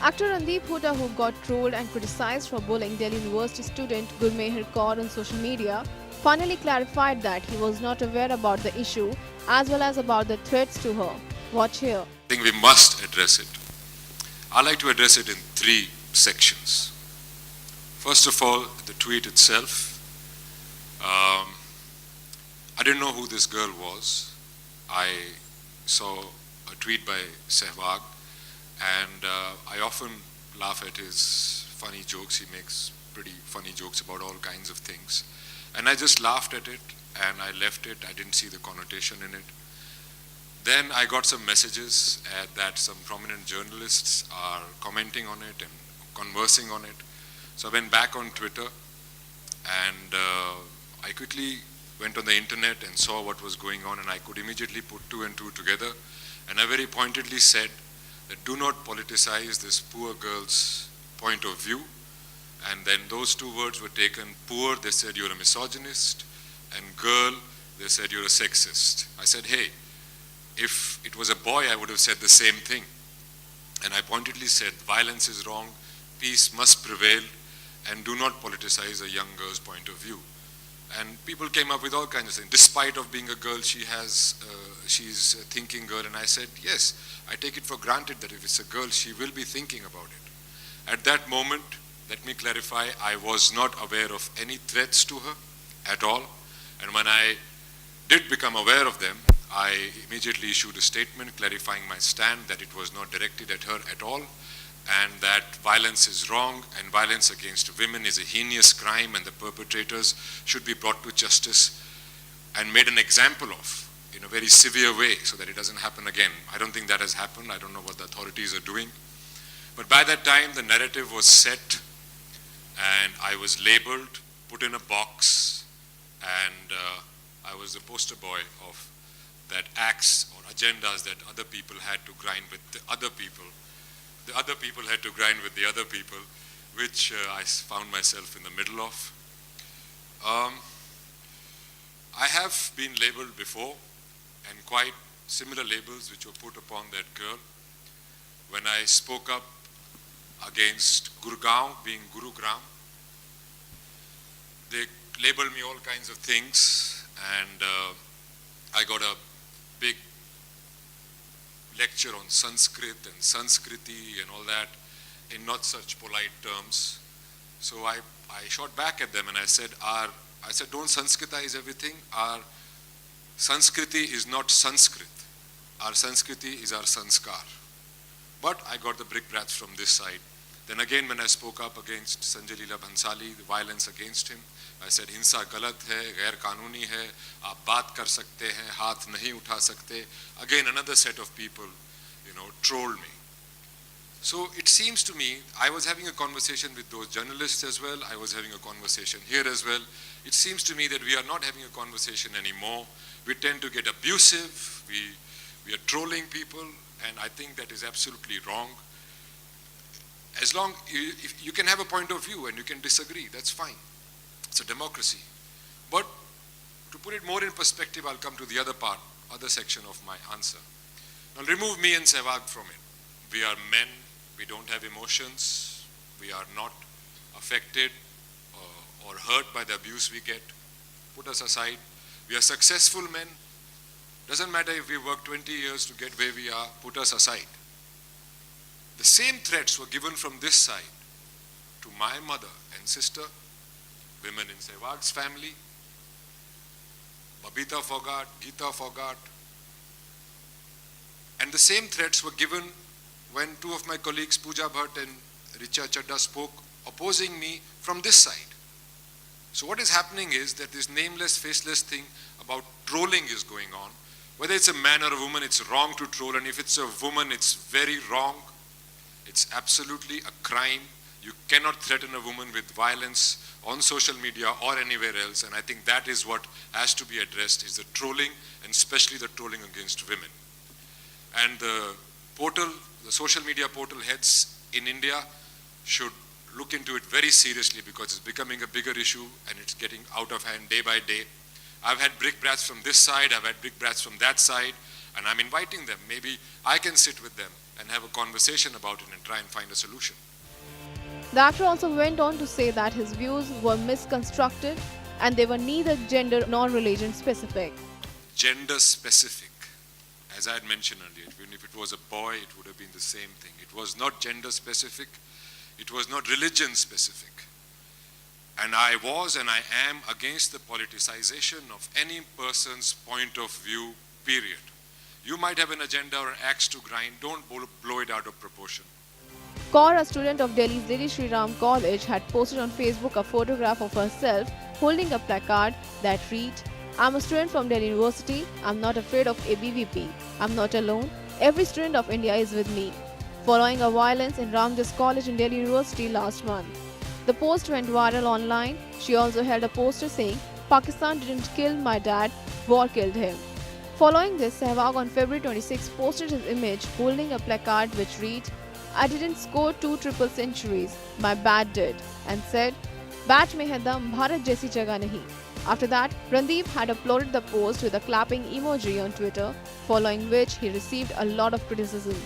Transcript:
Actor Randeep Huda, who got trolled and criticized for bullying Delhi University student Gurmehar Row on social media, finally clarified that he was not aware about the issue as well as about the threats to her. Watch here. I think we must address it. I like to address it in three sections. First of all, the tweet itself. I didn't know who this girl was. I saw a tweet by Sehwag, and I often laugh at his funny jokes. He makes pretty funny jokes about all kinds of things. And I just laughed at it, and I left it. I didn't see the connotation in it. Then I got some messages that some prominent journalists are commenting on it and conversing on it. So I went back on Twitter, and I quickly went on the internet and saw what was going on, and I could immediately put two and two together. And I very pointedly said that do not politicize this poor girl's point of view. And then those two words were taken. Poor, they said you're a misogynist, and girl, they said you're a sexist. I said, hey, if it was a boy, I would have said the same thing. And I pointedly said, violence is wrong, peace must prevail, and do not politicize a young girl's point of view. And people came up with all kinds of things. Despite of being a girl, she's a thinking girl. And I said, yes, I take it for granted that if it's a girl, she will be thinking about it. At that moment, let me clarify, I was not aware of any threats to her at all. And when I did become aware of them, I immediately issued a statement clarifying my stand that it was not directed at her at all, and that violence is wrong and violence against women is a heinous crime and the perpetrators should be brought to justice and made an example of in a very severe way so that it doesn't happen again. I don't think that has happened. I don't know what the authorities are doing. But by that time, the narrative was set and I was labeled, put in a box, and I was the poster boy of that acts or agendas that other people had to grind with the other people. The other people had to grind with the other people, which I found myself in the middle of. I have been labeled before, and quite similar labels which were put upon that girl. When I spoke up against Gurgaon being Gurugram, they labeled me all kinds of things, and I got a big lecture on Sanskrit and Sanskriti and all that in not such polite terms. So I shot back at them and I said, don't Sanskritize everything. Our Sanskriti is not Sanskrit. Our Sanskriti is our Sanskar. But I got the brickbats from this side. Then again, when I spoke up against Sanjay Leela Bhansali, the violence against him, I said, हिंसा गलत है, गैर कानूनी है, आप बात कर सकते हैं, हाथ नहीं उठा सकते. Again, another set of people, trolled me. So it seems to me, I was having a conversation with those journalists as well. I was having a conversation here as well. It seems to me that we are not having a conversation anymore. We tend to get abusive. We are trolling people, and I think that is absolutely wrong. As long if you can have a point of view and you can disagree, that's fine. It's a democracy. But to put it more in perspective, I'll come to the other section of my answer. Now remove me and Sehwag from it. We are men, we don't have emotions, we are not affected or hurt by the abuse we get. Put us aside. We are successful men. Doesn't matter if we work 20 years to get where we are, put us aside. The same threats were given from this side to my mother and sister, women in Sehwag's family, Babita Fogart, Geeta Fogart. And the same threats were given when two of my colleagues, Pooja Bhatt and Richa Chadda, spoke opposing me from this side. So what is happening is that this nameless, faceless thing about trolling is going on. Whether it's a man or a woman, it's wrong to troll. And if it's a woman, it's very wrong. It's absolutely a crime. You cannot threaten a woman with violence on social media or anywhere else. And I think that is what has to be addressed, is the trolling, and especially the trolling against women. And the social media portal heads in India should look into it very seriously, because it's becoming a bigger issue and it's getting out of hand day by day. I've had brickbats from this side, I've had brickbats from that side. And I'm inviting them. Maybe I can sit with them and have a conversation about it and try and find a solution. The actor also went on to say that his views were misconstructed and they were neither gender nor religion specific. Gender specific. As I had mentioned earlier, even if it was a boy, it would have been the same thing. It was not gender specific. It was not religion specific. And I was and I am against the politicization of any person's point of view, period. You might have an agenda or an axe to grind. Don't blow it out of proportion. Kaur, a student of Delhi's Lady Shri Ram College, had posted on Facebook a photograph of herself holding a placard that read, "I'm a student from Delhi University. I'm not afraid of ABVP. I'm not alone. Every student of India is with me." Following a violence in Ramjas College in Delhi University last month. The post went viral online. She also held a poster saying, "Pakistan didn't kill my dad, war killed him." Following this, Sehwag on February 26 posted his image holding a placard which read, "I didn't score 2 triple centuries, my bat did," and said, "Bat mein hai dam, Bharat jaisi jagah nahi." After that, Randeep had uploaded the post with a clapping emoji on Twitter, following which he received a lot of criticism.